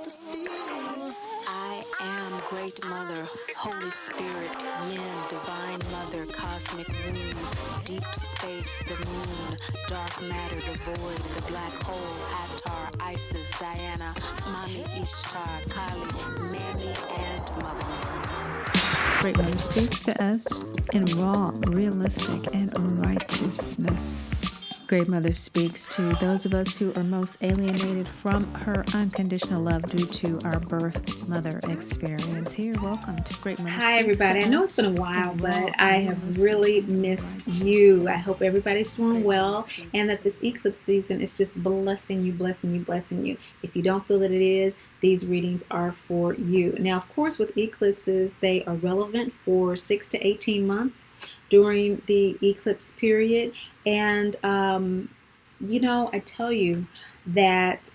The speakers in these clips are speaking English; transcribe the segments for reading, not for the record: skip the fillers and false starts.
I am Great Mother, Holy Spirit, Yin, Divine Mother, Cosmic Womb, Deep Space, the Moon, Dark Matter, the Void, the Black Hole, Hathor, Isis, Diana, Mami, Ishtar, Kali, Mammy, and Mother. Great Mother speaks to us in raw, realistic, and righteousness. Great Mother speaks to those of us who are most alienated from her unconditional love due to our birth mother experience. Here, welcome to Great Mother Hi, Speaks everybody. to I know us it's been a while, in but raw, I have realistic, really and missed righteousness. you. I hope everybody's doing Great well Mother speaks and that this eclipse season is just blessing you, blessing you, blessing you. If you don't feel that it is, these readings are for you. Now, of course, with eclipses, they are relevant for 6 to 18 months during the eclipse period. And, I tell you that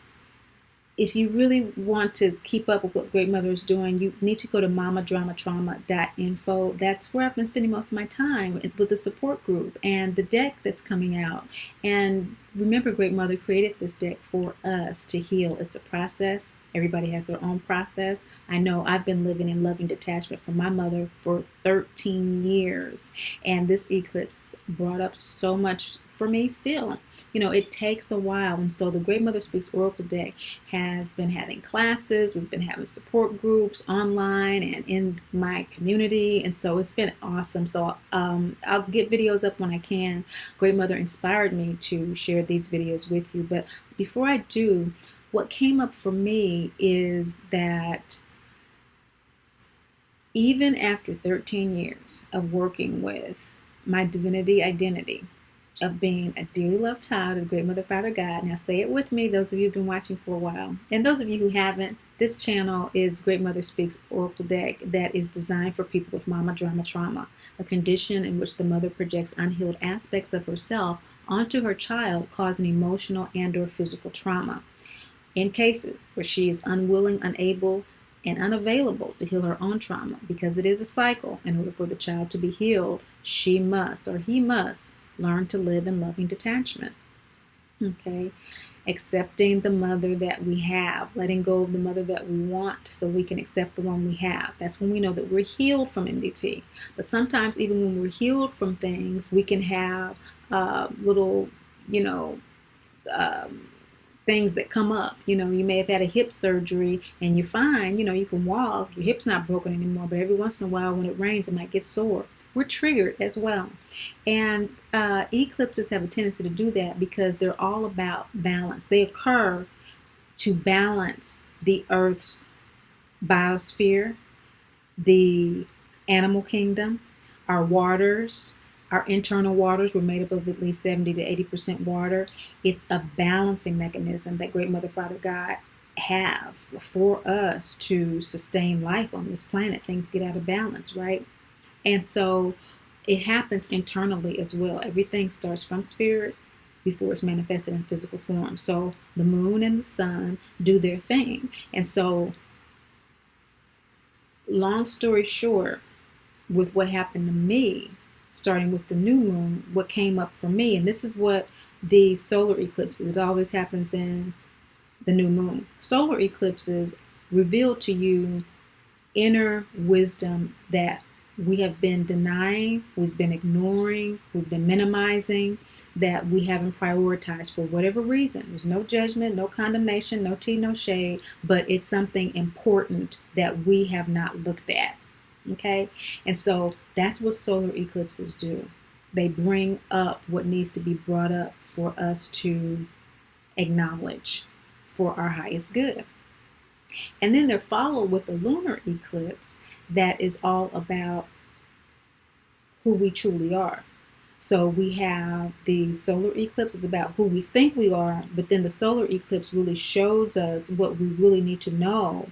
if you really want to keep up with what Great Mother is doing, you need to go to mamadramatrauma.info. That's where I've been spending most of my time with the support group and the deck that's coming out. And remember, Great Mother created this deck for us to heal. It's a process. Everybody has their own process. I know I've been living in loving detachment from my mother for 13 years. And this eclipse brought up so much for me still. It takes a while. And so the Great Mother Speaks Oracle deck has been having classes. We've been having support groups online and in my community. And so it's been awesome. So I'll get videos up when I can. Great Mother inspired me to share these videos with you. But before I do, what came up for me is that even after 13 years of working with my divinity identity, of being a dearly loved child of the Great Mother Father God. Now say it with me, those of you who've been watching for a while. And those of you who haven't, this channel is Great Mother Speaks Oracle deck that is designed for people with mama drama trauma, a condition in which the mother projects unhealed aspects of herself onto her child, causing emotional and or physical trauma. In cases where she is unwilling, unable, and unavailable to heal her own trauma, because it is a cycle, in order for the child to be healed, she must or he must learn to live in loving detachment. Okay? Accepting the mother that we have, letting go of the mother that we want so we can accept the one we have. That's when we know that we're healed from MDT. But sometimes even when we're healed from things, we can have little, things that come up. You may have had a hip surgery and you're fine, you can walk, your hip's not broken anymore, but every once in a while when it rains, it might get sore. We're triggered as well. And eclipses have a tendency to do that because they're all about balance. They occur to balance the Earth's biosphere, the animal kingdom, our waters, our internal waters were made up of at least 70 to 80% water. It's a balancing mechanism that Great Mother Father God have for us to sustain life on this planet. Things get out of balance, right? And so it happens internally as well. Everything starts from spirit before it's manifested in physical form. So the moon and the sun do their thing. And so, long story short, with what happened to me, starting with the new moon, what came up for me, and this is what the solar eclipses, it always happens in the new moon. Solar eclipses reveal to you inner wisdom that we have been denying, we've been ignoring, we've been minimizing, that we haven't prioritized for whatever reason. There's no judgment, no condemnation, no tea, no shade, but it's something important that we have not looked at. Okay? And so that's what solar eclipses do. They bring up what needs to be brought up for us to acknowledge for our highest good. And then they're followed with the lunar eclipse that is all about who we truly are. So we have the solar eclipse, it's about who we think we are, but then the solar eclipse really shows us what we really need to know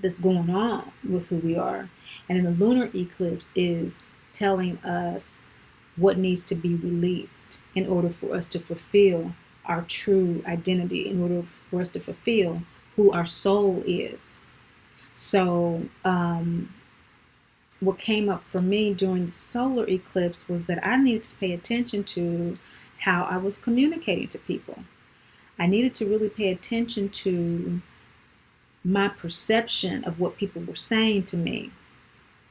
that's going on with who we are. And then the lunar eclipse is telling us what needs to be released in order for us to fulfill our true identity, in order for us to fulfill who our soul is. So what came up for me during the solar eclipse was that I needed to pay attention to how I was communicating to people. I needed to really pay attention to my perception of what people were saying to me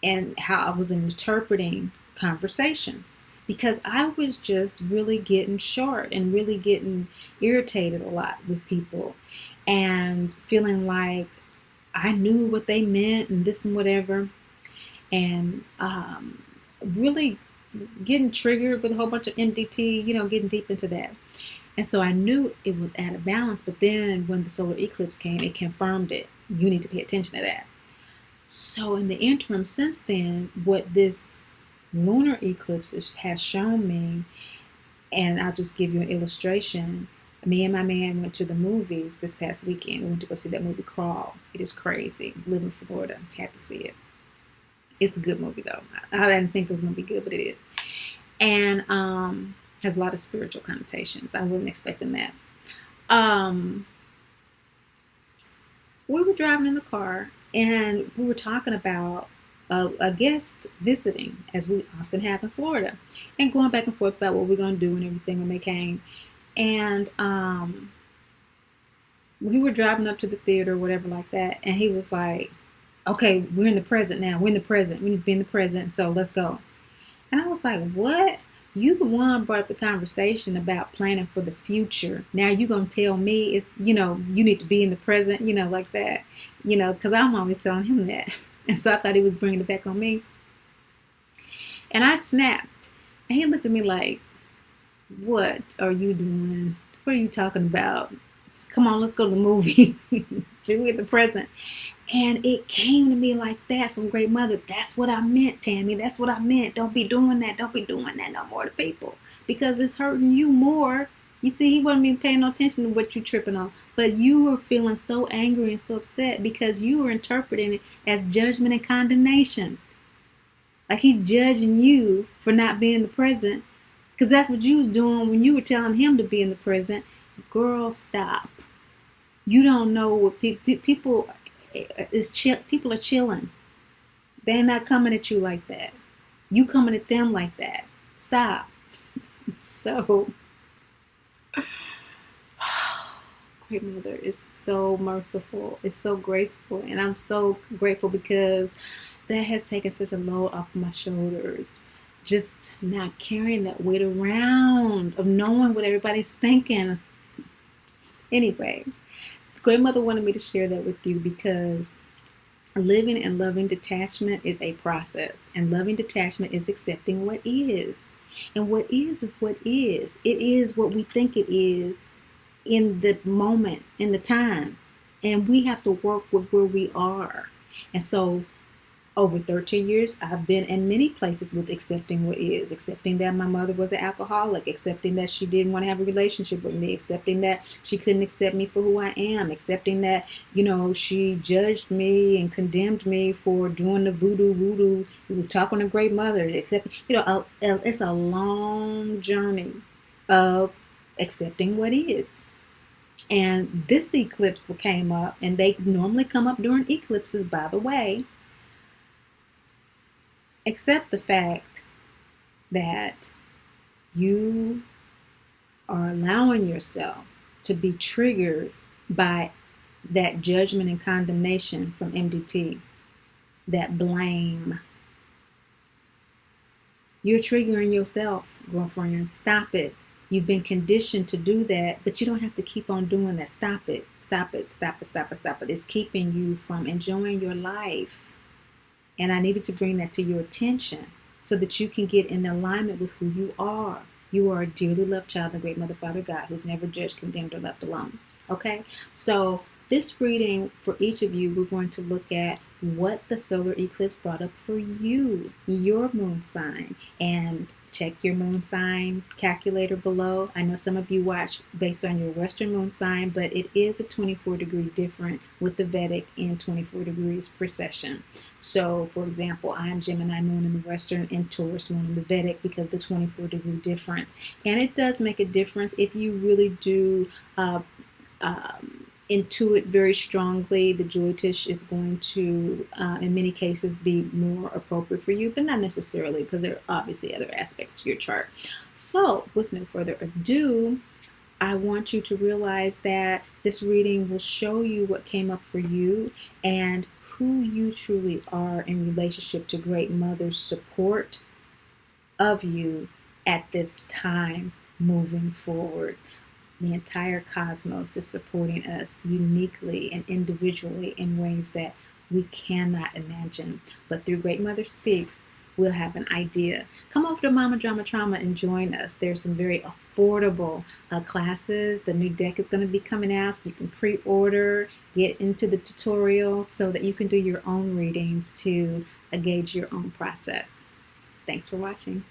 and how I was interpreting conversations, because I was just really getting short and really getting irritated a lot with people and feeling like I knew what they meant and this and whatever, and really getting triggered with a whole bunch of MDT, getting deep into that. And so I knew it was out of balance, but then when the solar eclipse came, it confirmed it. You need to pay attention to that. So in the interim since then, what this lunar eclipse has shown me, and I'll just give you an illustration. Me and my man went to the movies this past weekend. We went to go see that movie Crawl. It is crazy. Live in Florida. Had to see it. It's a good movie though. I didn't think it was going to be good, but it is. And has a lot of spiritual connotations. I wasn't expecting that. We were driving in the car and we were talking about a guest visiting, as we often have in Florida, and going back and forth about what we're going to do and everything when they came. And we were driving up to the theater or whatever like that, and he was like, okay, we're in the present now. We're in the present. We need to be in the present, so let's go. And I was like, what? You the one brought up the conversation about planning for the future. Now you're going to tell me, it's, you need to be in the present, like that, because I'm always telling him that. And so I thought he was bringing it back on me. And I snapped. And he looked at me like, what are you doing? What are you talking about? Come on, let's go to the movie. We're in the present. And it came to me like that from Great Mother. That's what I meant, Tammy. That's what I meant. Don't be doing that. Don't be doing that no more to people, because it's hurting you more. You see, he wasn't even paying no attention to what you're tripping on. But you were feeling so angry and so upset because you were interpreting it as judgment and condemnation. Like he's judging you for not being in the present, because that's what you was doing when you were telling him to be in the present. Girl, stop. You don't know what people are chilling. They're not coming at you like that. You coming at them like that. Stop. So, Great Mother is so merciful. It's so graceful. And I'm so grateful because that has taken such a load off my shoulders. Just not carrying that weight around of knowing what everybody's thinking. Anyway, Great Mother wanted me to share that with you because living and loving detachment is a process, and loving detachment is accepting what is. And what is what is. It is what we think it is in the moment, in the time. And we have to work with where we are. And so over 13 years, I've been in many places with accepting what is, accepting that my mother was an alcoholic, accepting that she didn't want to have a relationship with me, accepting that she couldn't accept me for who I am, accepting that, she judged me and condemned me for doing the voodoo, talking to Great Mother, accepting, it's a long journey of accepting what is. And this eclipse came up, and they normally come up during eclipses, by the way. Accept the fact that you are allowing yourself to be triggered by that judgment and condemnation from MDT, that blame. You're triggering yourself, girlfriend. Stop it. You've been conditioned to do that, but you don't have to keep on doing that. Stop it. Stop it. Stop it. Stop it. Stop it. It's keeping you from enjoying your life. And I needed to bring that to your attention so that you can get in alignment with who you are. You are a dearly loved child of the Great Mother, Father, God, who's never judged, condemned, or left alone. Okay? So this reading for each of you, we're going to look at what the solar eclipse brought up for you, your moon sign. And check your moon sign calculator below. I know some of you watch based on your Western moon sign, but it is a 24-degree different with the Vedic in 24 degrees precession. So, for example, I am Gemini moon in the Western and Taurus moon in the Vedic because of the 24-degree difference. And it does make a difference if you really do intuit very strongly. The Jyotish is going to, in many cases, be more appropriate for you, but not necessarily, because there are obviously other aspects to your chart. So, with no further ado, I want you to realize that this reading will show you what came up for you and who you truly are in relationship to Great Mother's support of you at this time moving forward. The entire cosmos is supporting us uniquely and individually in ways that we cannot imagine. But through Great Mother Speaks, we'll have an idea. Come over to Mama Drama Trauma and join us. There's some very affordable classes. The new deck is going to be coming out, so you can pre-order, get into the tutorial so that you can do your own readings to gauge your own process. Thanks for watching.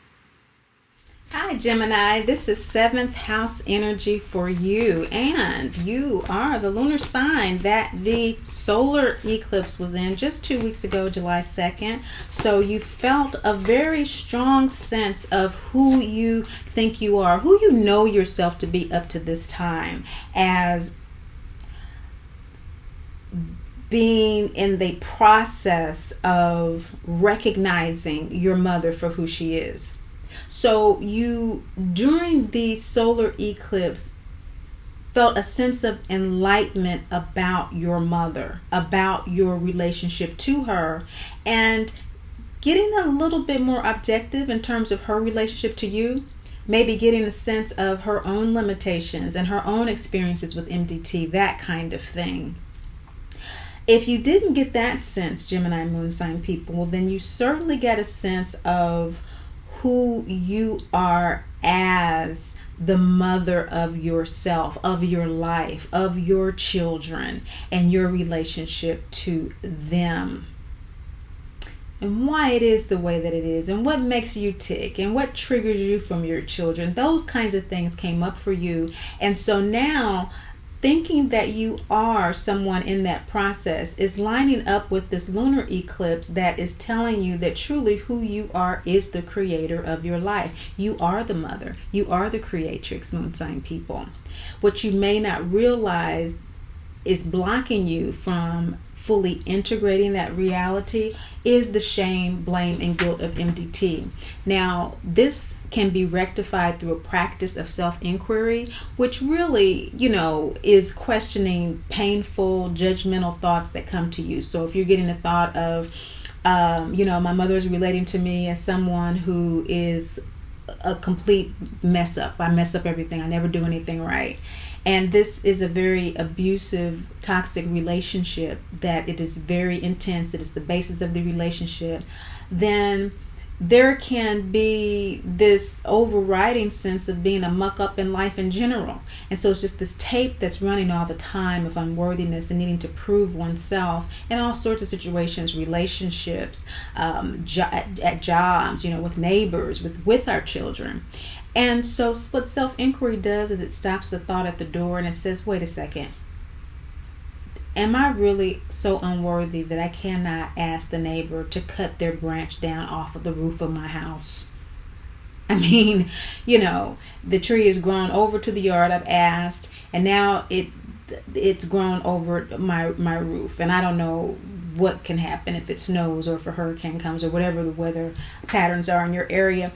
Hi Gemini, this is 7th house energy for you, and you are the lunar sign that the solar eclipse was in just 2 weeks ago, July 2nd. So you felt a very strong sense of who you think you are, who you know yourself to be up to this time, as being in the process of recognizing your mother for who she is. So you, during the solar eclipse, felt a sense of enlightenment about your mother, about your relationship to her, and getting a little bit more objective in terms of her relationship to you. Maybe getting a sense of her own limitations and her own experiences with MDT, that kind of thing. If you didn't get that sense, Gemini moon sign people, then you certainly get a sense of who you are as the mother of yourself, of your life, of your children, and your relationship to them. And why it is the way that it is, and what makes you tick, and what triggers you from your children. Those kinds of things came up for you. And so now, thinking that you are someone in that process is lining up with this lunar eclipse that is telling you that truly who you are is the creator of your life. You are the mother. You are the creatrix, moon sign people. What you may not realize is blocking you from fully integrating that reality is the shame, blame, and guilt of MDT. Now, this can be rectified through a practice of self-inquiry, which really, is questioning painful, judgmental thoughts that come to you. So if you're getting a thought of, my mother is relating to me as someone who is a complete mess up. I mess up everything. I never do anything right. And this is a very abusive, toxic relationship, that it is very intense. It is the basis of the relationship. Then there can be this overriding sense of being a muck up in life in general. And so it's just this tape that's running all the time of unworthiness and needing to prove oneself in all sorts of situations, relationships, at jobs, with neighbors, with our children. And so what self-inquiry does is it stops the thought at the door and it says, wait a second. Am I really so unworthy that I cannot ask the neighbor to cut their branch down off of the roof of my house? I mean, the tree has grown over to the yard. I've asked, and now it's grown over my roof. And I don't know what can happen if it snows or if a hurricane comes or whatever the weather patterns are in your area.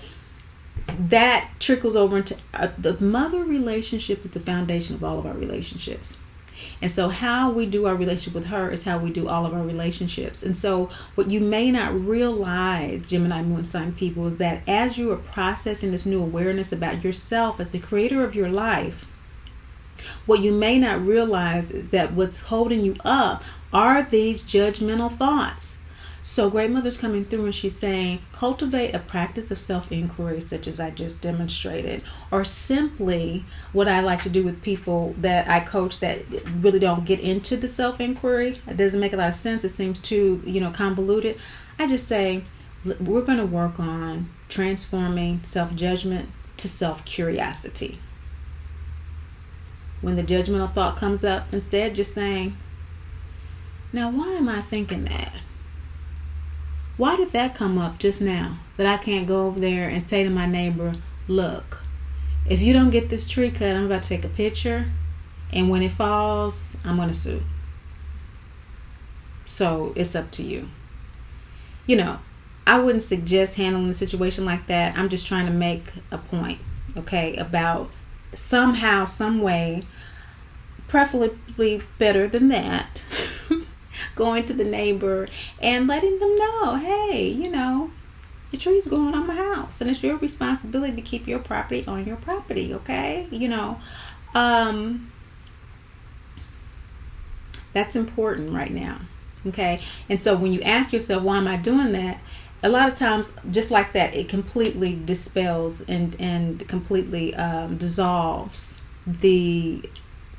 That trickles over into the mother relationship is the foundation of all of our relationships. And so how we do our relationship with her is how we do all of our relationships. And so what you may not realize, Gemini moon sign people, is that as you are processing this new awareness about yourself as the creator of your life, what you may not realize is that what's holding you up are these judgmental thoughts. So Great Mother's coming through and she's saying, cultivate a practice of self-inquiry such as I just demonstrated, or simply what I like to do with people that I coach that really don't get into the self-inquiry. It doesn't make a lot of sense. It seems too, convoluted. I just say, we're going to work on transforming self-judgment to self-curiosity. When the judgmental thought comes up, instead just saying, now why am I thinking that? Why did that come up just now that I can't go over there and say to my neighbor, look, if you don't get this tree cut, I'm about to take a picture, and when it falls, I'm going to sue. So it's up to you. I wouldn't suggest handling a situation like that. I'm just trying to make a point, okay, about somehow, some way, preferably better than that, going to the neighbor and letting them know, hey, the tree's growing on my house, and it's your responsibility to keep your property on your property, okay? That's important right now, okay? And so when you ask yourself, why am I doing that? A lot of times, just like that, it completely dispels and completely dissolves the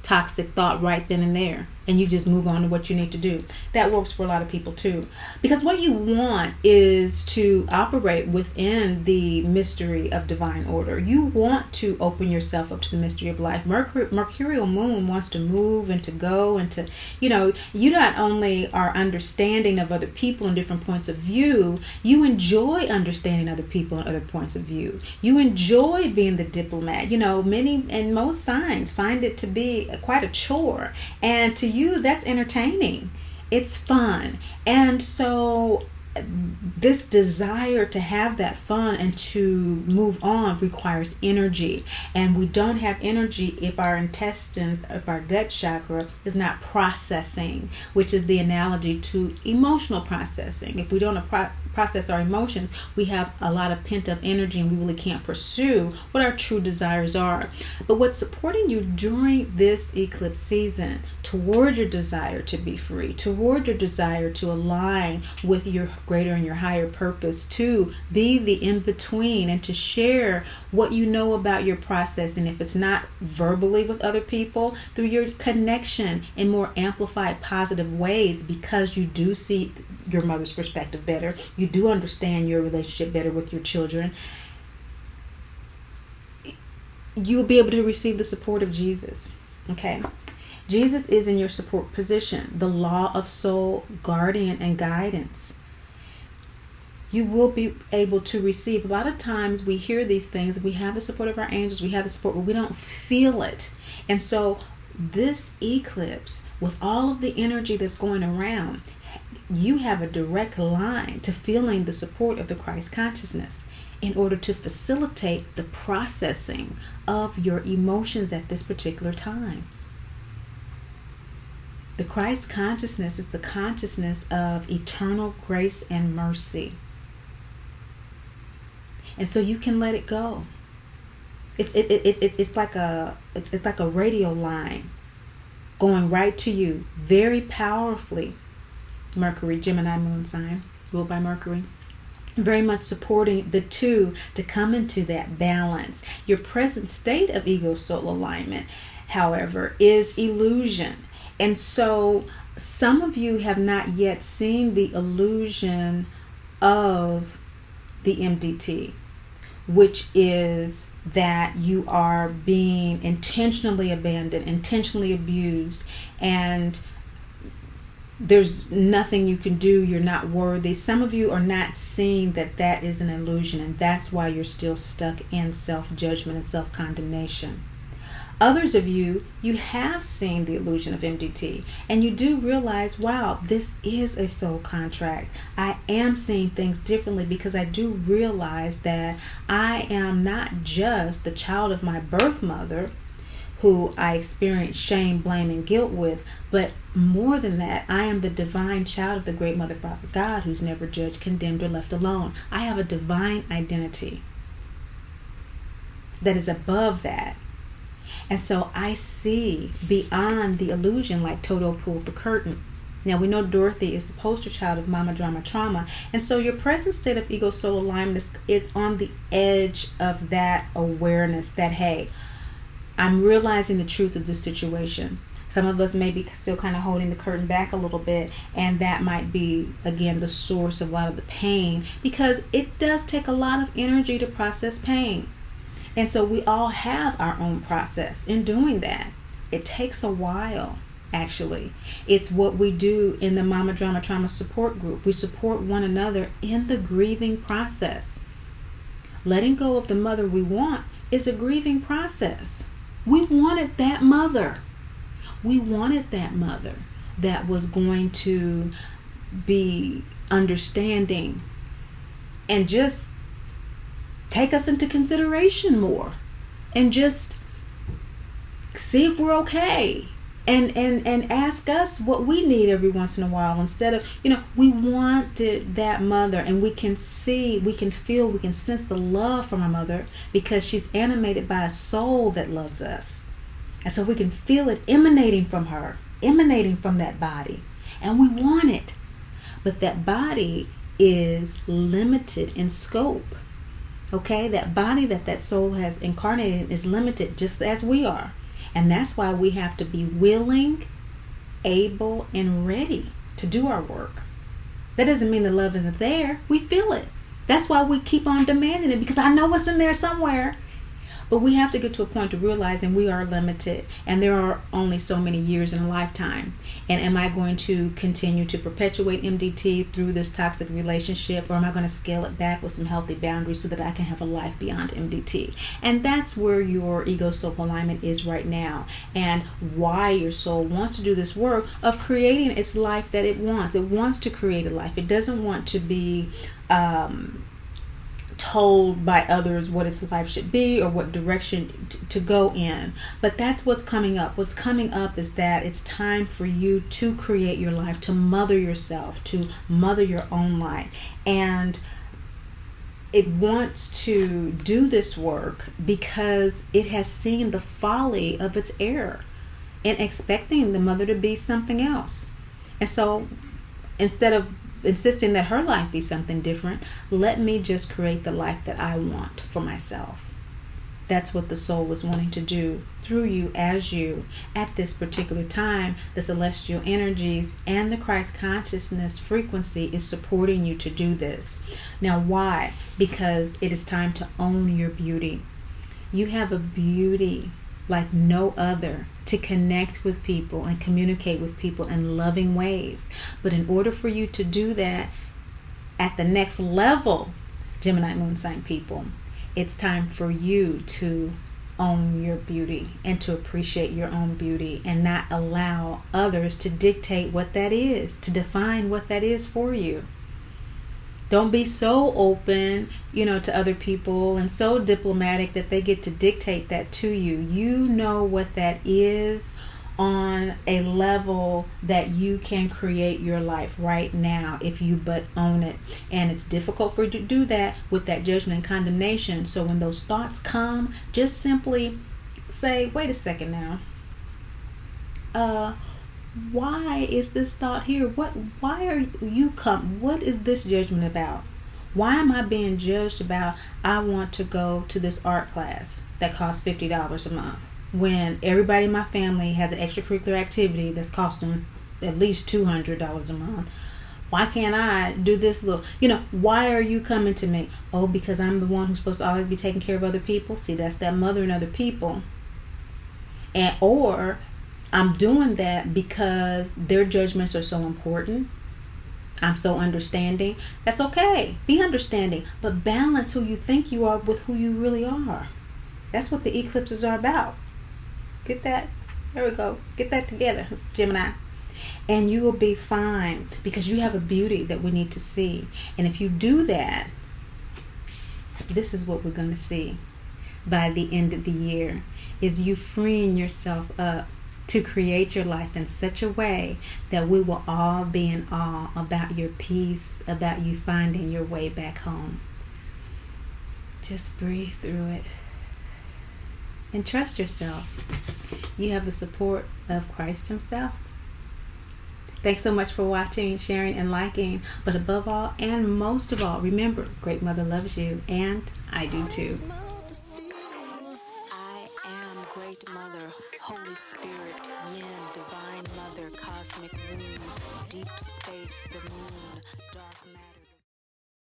toxic thought right then and there, and you just move on to what you need to do. That works for a lot of people too, because what you want is to operate within the mystery of divine order. You want to open yourself up to the mystery of life. Mercurial moon wants to move and to go and to, you not only are understanding of other people and different points of view, you enjoy understanding other people and other points of view. You enjoy being the diplomat. Many and most signs find it to be quite a chore, and to you that's entertaining. It's fun. And so this desire to have that fun and to move on requires energy, and we don't have energy if our intestines, if our gut chakra is not processing, which is the analogy to emotional processing. If we don't process our emotions, we have a lot of pent-up energy, and we really can't pursue what our true desires are. But what's supporting you during this eclipse season toward your desire to be free, toward your desire to align with your greater and your higher purpose, to be the in-between and to share what you know about your process, and if it's not verbally with other people, through your connection in more amplified positive ways, because you do see your mother's perspective better, you do understand your relationship better with your children, you will be able to receive the support of Jesus. Okay, Jesus is in your support position, the law of soul, guardian, and guidance. You will be able to receive. A lot of times we hear these things, we have the support of our angels, we have the support, but we don't feel it. And so this eclipse, with all of the energy that's going around, you have a direct line to feeling the support of the Christ consciousness in order to facilitate the processing of your emotions at this particular time. The Christ consciousness is the consciousness of eternal grace and mercy. And so you can let it go. It's like a radio line going right to you, very powerfully. Mercury, Gemini moon sign, ruled by Mercury, very much supporting the two to come into that balance. Your present state of ego soul alignment, however, is illusion. And so some of you have not yet seen the illusion of the MDT, which is that you are being intentionally abandoned, intentionally abused, and there's nothing you can do, you're not worthy. Some of you are not seeing that that is an illusion, and that's why you're still stuck in self-judgment and self-condemnation. Others of you have seen the illusion of MDT, and you do realize, wow, this is a soul contract. I am seeing things differently because I do realize that I am not just the child of my birth mother, who I experience shame, blame, and guilt with, but more than that, I am the divine child of the great Mother, Father, God, who's never judged, condemned, or left alone. I have a divine identity that is above that. And so I see beyond the illusion, like Toto pulled the curtain. Now we know Dorothy is the poster child of Mama Drama Trauma. And so your present state of ego soul alignment is on the edge of that awareness that, hey, I'm realizing the truth of this situation. Some of us may be still kind of holding the curtain back a little bit, and that might be, again, the source of a lot of the pain, because it does take a lot of energy to process pain. And so we all have our own process in doing that. It takes a while, actually. It's what we do in the Mama Drama Trauma support group. We support one another in the grieving process. Letting go of the mother we want is a grieving process. We wanted that mother. We wanted that mother that was going to be understanding and just take us into consideration more and just see if we're okay. And ask us what we need every once in a while, instead of, we wanted that mother, and we can see, we can feel, we can sense the love from our mother because she's animated by a soul that loves us. And so we can feel it emanating from her, emanating from that body. And we want it. But that body is limited in scope. Okay? That body that soul has incarnated is limited, just as we are. And that's why we have to be willing, able, and ready to do our work. That doesn't mean the love isn't there. We feel it. That's why we keep on demanding it, because I know it's in there somewhere. But we have to get to a point of realizing we are limited, and there are only so many years in a lifetime. And am I going to continue to perpetuate MDT through this toxic relationship, or am I going to scale it back with some healthy boundaries so that I can have a life beyond MDT? And that's where your ego soul alignment is right now, and why your soul wants to do this work of creating its life that it wants. It wants to create a life. It doesn't want to be told by others what its life should be or what direction to go in. But that's what's coming up. What's coming up is that it's time for you to create your life, to mother yourself, to mother your own life. And it wants to do this work because it has seen the folly of its error in expecting the mother to be something else. And so instead of insisting that her life be something different, let me just create the life that I want for myself. That's what the soul is wanting to do through you, as you, at this particular time. The celestial energies and the Christ consciousness frequency is supporting you to do this. Now, why? Because it is time to own your beauty. You have a beauty like no other to connect with people and communicate with people in loving ways. But in order for you to do that at the next level, Gemini moon sign people, it's time for you to own your beauty and to appreciate your own beauty, and not allow others to dictate what that is, to define what that is for you. Don't be so open, to other people and so diplomatic that they get to dictate that to you. You know what that is on a level that you can create your life right now if you but own it. And it's difficult for you to do that with that judgment and condemnation. So when those thoughts come, just simply say, wait a second now. Why is this thought here? Why are you come? What is this judgment about? Why am I being judged about I want to go to this art class that costs $50 a month when everybody in my family has an extracurricular activity that's costing at least $200 a month? Why can't I do this little, why are you coming to me? Oh, because I'm the one who's supposed to always be taking care of other people. See, that's that mother and other people. Or I'm doing that because their judgments are so important. I'm so understanding. That's okay. Be understanding. But balance who you think you are with who you really are. That's what the eclipses are about. Get that? There we go. Get that together, Gemini. And you will be fine, because you have a beauty that we need to see. And if you do that, this is what we're going to see by the end of the year, is you freeing yourself up to create your life in such a way that we will all be in awe about your peace, about you finding your way back home. Just breathe through it and trust yourself. You have the support of Christ himself. Thanks so much for watching, sharing, and liking. But above all, and most of all, remember, Great Mother loves you, and I do too. Great Mother, Holy Spirit, Yin, Divine Mother, Cosmic Womb, Deep Space, the Moon, Dark Matter.